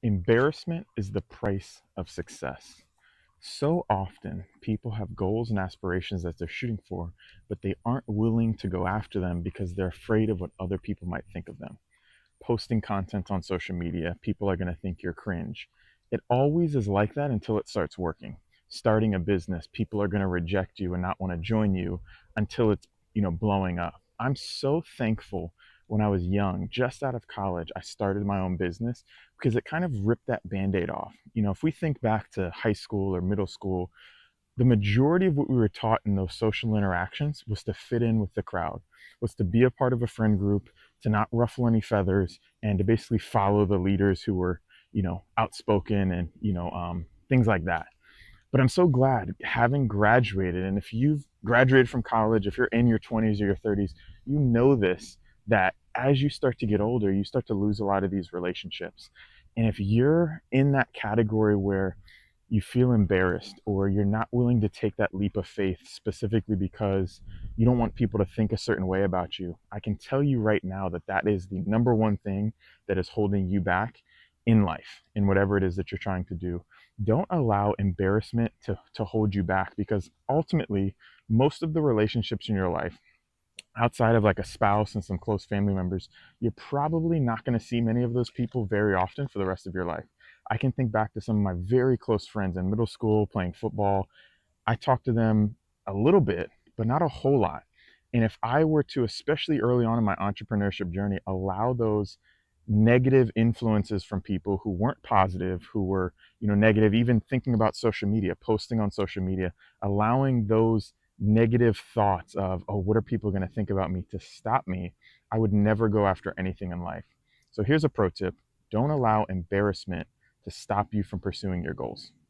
Embarrassment is the price of success. So often, people have goals and aspirations that they're shooting for, but they aren't willing to go after them because they're afraid of what other people might think of them. Posting content on social media, people are going to think you're cringe. It always is like that until it starts working. Starting a business, people are going to reject you and not want to join you until it's, blowing up. I'm so thankful when I was young, just out of college, I started my own business because it kind of ripped that band-aid off. If we think back to high school or middle school, the majority of what we were taught in those social interactions was to fit in with the crowd, was to be a part of a friend group, to not ruffle any feathers, and to basically follow the leaders who were, outspoken and, things like that. But I'm so glad having graduated, and if you've graduated from college, if you're in your 20s or your 30s, you know this, that as you start to get older, you start to lose a lot of these relationships. And if you're in that category where you feel embarrassed or you're not willing to take that leap of faith specifically because you don't want people to think a certain way about you, I can tell you right now that that is the number one thing that is holding you back in life, in whatever it is that you're trying to do. Don't allow embarrassment to hold you back, because ultimately, most of the relationships in your life, outside of like a spouse and some close family members, you're probably not going to see many of those people very often for the rest of your life. I can think back to some of my very close friends in middle school playing football. I talked to them a little bit, but not a whole lot. And if I were to, especially early on in my entrepreneurship journey, allow those negative influences from people who weren't positive, who were, negative, even thinking about social media, posting on social media, allowing those negative thoughts of, oh, what are people going to think about me, to stop me, I would never go after anything in life. So here's a pro tip: don't allow embarrassment to stop you from pursuing your goals.